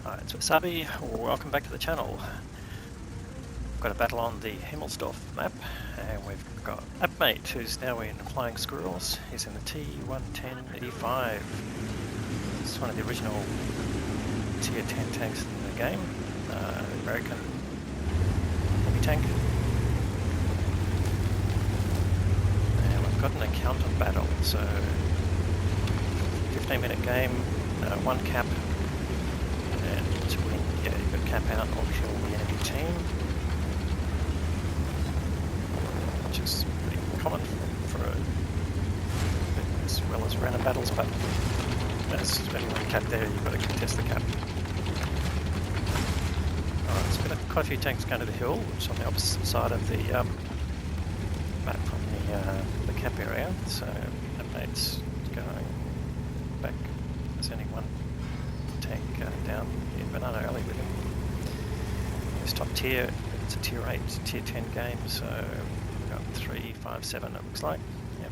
Hi, it's Wasabi. Welcome back to the channel. We've got a battle on the Himmelsdorf map, and we've got apmate, who's now in Flying Squirrels. He's in the T110 E5. It's one of the original tier 10 tanks in the game, American heavy tank. And we've got an encounter battle, so 15-minute game, one cap. And to win, you've got to cap out or kill the enemy team, which is pretty common for as well as random battles, but as when you cap there, you've got to contest the cap. Alright, there's been quite a few tanks going to the hill, which is on the opposite side of the map from the cap area, so apmate's going back. There's only one tank down in Banana Alley with him. It's top tier, it's a tier 8, tier 10 game, so we've got 3, 5, 7 it looks like. Yep.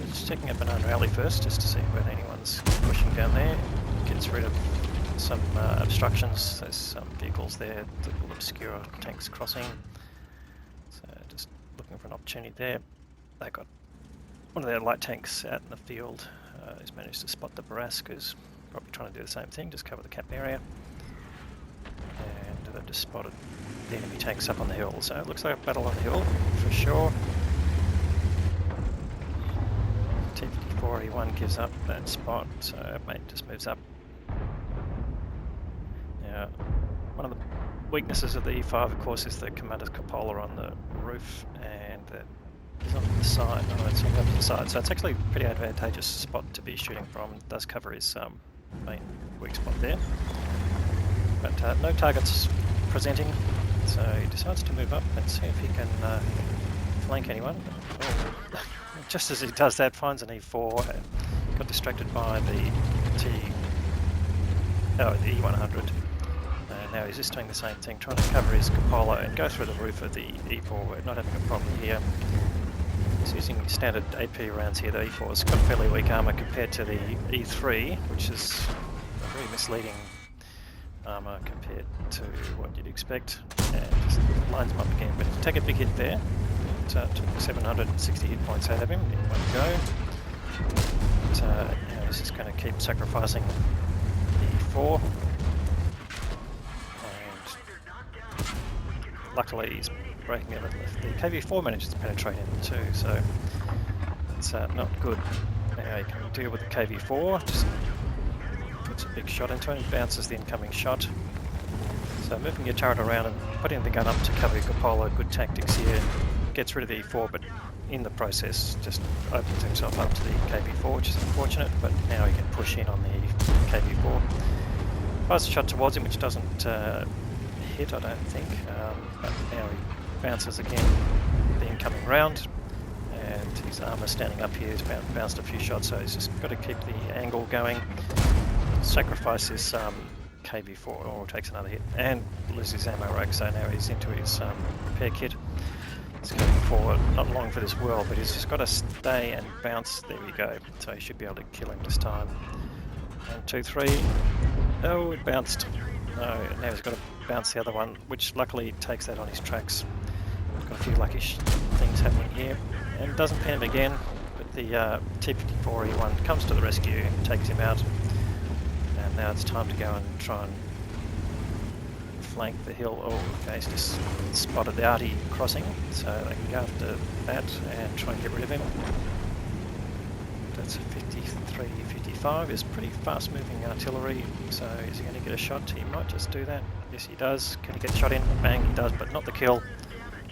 Just checking out Banana Alley first, just to see whether anyone's pushing down there. Gets rid of some obstructions. There's some vehicles there that will obscure tanks crossing. So just looking for an opportunity there. They got one of their light tanks out in the field. He's managed to spot the Barask, who's probably trying to do the same thing, just cover the cap area. And they've just spotted the enemy tanks up on the hill, so it looks like a battle on the hill for sure. T-54E1 gives up that spot, so apmate just moves up. Now, one of the weaknesses of the E5, of course, is the commander's cupola on the roof, and that is on the side. No, it's on the opposite side, so it's actually a pretty advantageous spot to be shooting from. It does cover his main weak spot there, but no targets presenting, so he decides to move up and see if he can flank anyone. Oh. Just as he does that, finds an E4 and got distracted by the E100. Now he's just doing the same thing, trying to cover his cupola and go through the roof of the E4. We're not having a problem here. He's using standard AP rounds here. The E4's got fairly weak armour compared to the E3, which is a very misleading armour compared to what you'd expect. And just lines him up again, but take a big hit there. Took 760 hit points out of him in one go. But, he's just going to keep sacrificing the E4. Luckily he's breaking it. The KV4 manages to penetrate him too, so it's not good. Now you can deal with the KV4, just puts a big shot into it and bounces the incoming shot. So moving your turret around and putting the gun up to cover your cupola, good tactics here. Gets rid of the E4, but in the process just opens himself up to the KV4, which is unfortunate, but now he can push in on the KV4. Fires a shot towards him, which doesn't hit, I don't think, but now he bounces again the incoming round, and his armour standing up here has bounced a few shots, so he's just got to keep the angle going, sacrifice his KV4 or takes another hit, and loses his ammo rack, so now he's into his repair kit. He's going forward, not long for this world, but he's just got to stay and bounce. There we go, so he should be able to kill him this time. 1, 2, 3, oh, it bounced. No, now he's got to bounce the other one, which luckily takes that on his tracks. Got a few lucky things happening here, and doesn't pin him again, but the T-54E1 comes to the rescue, takes him out, and now it's time to go and try and flank the hill. Oh, okay, he's just spotted the arty crossing, so they can go after that and try and get rid of him. That's a 53, 55 is pretty fast moving artillery, so is he going to get a shot? He might just do that. Yes, he does. Can he get shot in? Bang, he does, but not the kill,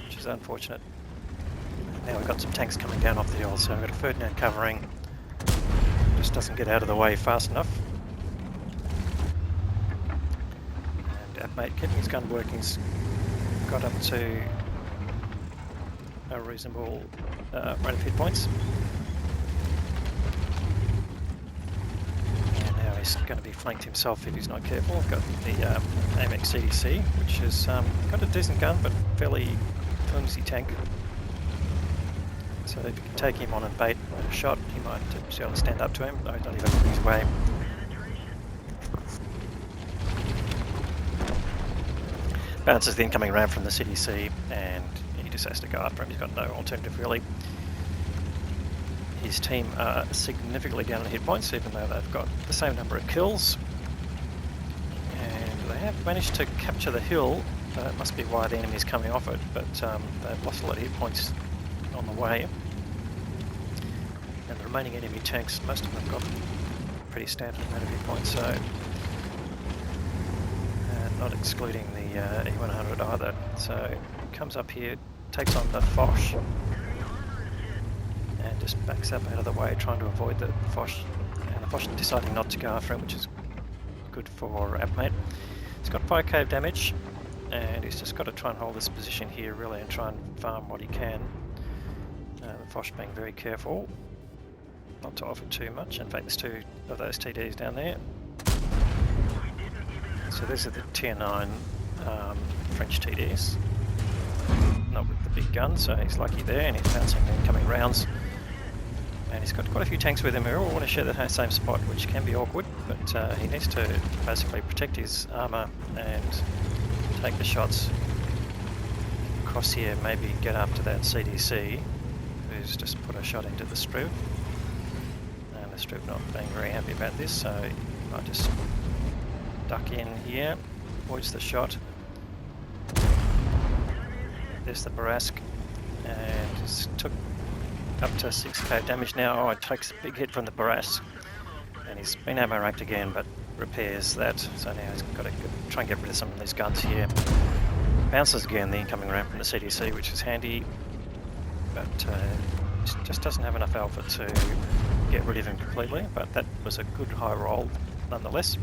which is unfortunate. Now we've got some tanks coming down off the hill, so we've got a Ferdinand covering. Just doesn't get out of the way fast enough. And apmate getting his gun working, he's got up to a reasonable rate of hit points. He's going to be flanked himself if he's not careful. Got the AMX CDC, which has got a decent gun but fairly flimsy tank. So So if you can take him on and bait a shot, he might be able to stand up to him. No, he's not even looking his way. Bounces the incoming ram from the CDC, and he just has to go after him. He's got no alternative really. His team are significantly down in hit points, even though they've got the same number of kills. And they have managed to capture the hill. That must be why the enemy is coming off it, but they've lost a lot of hit points on the way. And the remaining enemy tanks, most of them have got a pretty standard amount of hit points, so not excluding the E100 either. So comes up here, takes on the Foch, and just backs up out of the way, trying to avoid the Foch. And the Foch deciding not to go after him, which is good for apmate. He's got 5k of damage, and he's just got to try and hold this position here really and try and farm what he can. The Foch being very careful not to offer too much. In fact, there's 2 of those TDs down there. So these are the tier 9 French TDs, not with the big gun, so he's lucky there, and he's bouncing the incoming rounds. And he's got quite a few tanks with him who all want to share the same spot, which can be awkward, but he needs to basically protect his armour and take the shots across here, maybe get after that CDC, who's just put a shot into the Struve. And the Struve not being very happy about this, so he might just duck in here, avoids the shot. There's the Barask, and he's took up to 6k damage now. Oh, it takes a big hit from the Barask, and he's been ammo ranked again, but repairs that. So now he's got to try and get rid of some of these guns here. Bounces again the incoming ram from the CDC, which is handy, but just doesn't have enough alpha to get rid of him completely. But that was a good high roll nonetheless.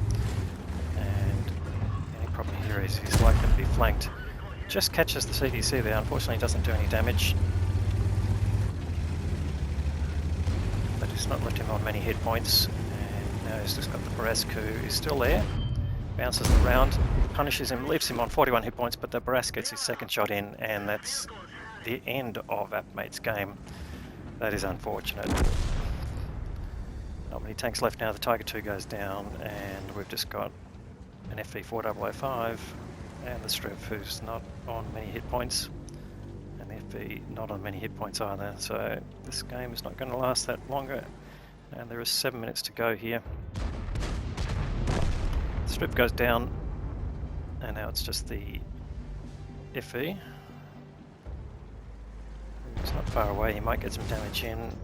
Problem here is he's likely to be flanked. Just catches the CDC there, unfortunately doesn't do any damage. But it's not left him on many hit points. And now he's just got the Barask, who is still there. Bounces the round, punishes him, leaves him on 41 hit points, but the Barask gets his second shot in, and that's the end of apmate's game. That is unfortunate. Not many tanks left now. The Tiger 2 goes down, and we've just got an FV4005 and the Struve, who's not on many hit points, and the FV not on many hit points either. So this game is not going to last that longer, and there is 7 minutes to go here. The Struve goes down, and now it's just the FV. He's not far away, he might get some damage in.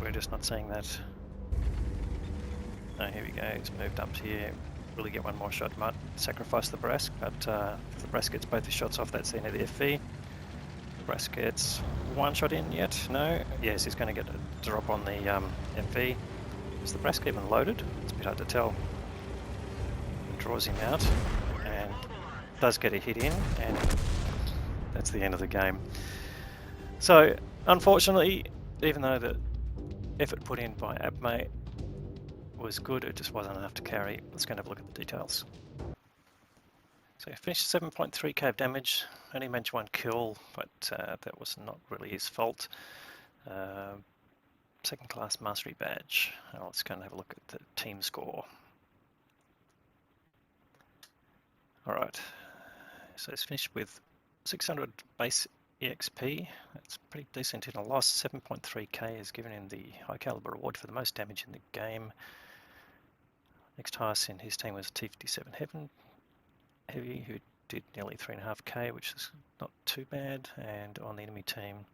We're just not seeing that. Oh, here we go, he's moved up here. Really get one more shot, might sacrifice the Barask, but if the Barask gets both the shots off, that's the end of the FV. Barask gets one shot in yet? No? Yes, he's going to get a drop on the FV. Is the Barask even loaded? It's a bit hard to tell. He draws him out and does get a hit in, and that's the end of the game. So, unfortunately, even though the effort put in by apmate was good, it just wasn't enough to carry. Let's go and have a look at the details. So he finished 7.3k of damage, only managed 1 kill, but that was not really his fault. Second class mastery badge. Now let's go and have a look at the team score. Alright, so it's finished with 600 base EXP. That's pretty decent in a loss. 7.3k is given him the High Caliber award for the most damage in the game. Next highest in his team was T110 Heavy, who did nearly 3.5k, which is not too bad. And on the enemy team,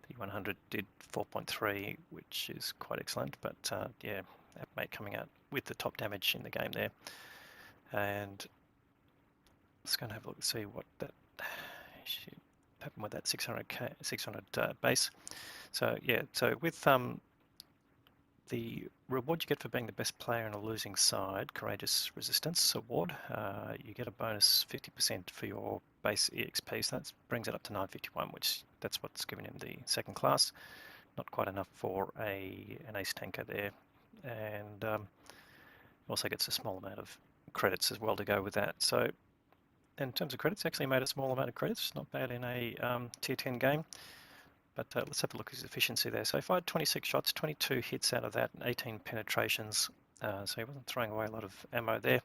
the 100 did 4.3, which is quite excellent. But yeah, apmate coming out with the top damage in the game there. And let's go and have a look and see what that should happen with that 600 base. So yeah, so with the reward you get for being the best player in a losing side, Courageous Resistance Award, you get a bonus 50% for your base EXP, so that brings it up to 951, which that's what's given him the second class. Not quite enough for an ace tanker there, and also gets a small amount of credits as well to go with that. So in terms of credits, actually made a small amount of credits, not bad in a tier 10 game. But let's have a look at his efficiency there. So he fired 26 shots, 22 hits out of that, and 18 penetrations. So he wasn't throwing away a lot of ammo there.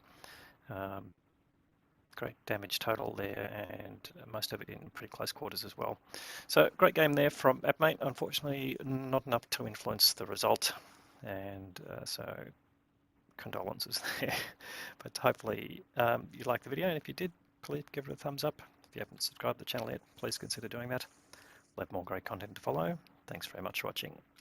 Great damage total there, and most of it in pretty close quarters as well. So great game there from apmate. Unfortunately, not enough to influence the result, and so condolences there. But hopefully you liked the video, and if you did, please give it a thumbs up. If you haven't subscribed to the channel yet, please consider doing that. We'll have more great content to follow. Thanks very much for watching.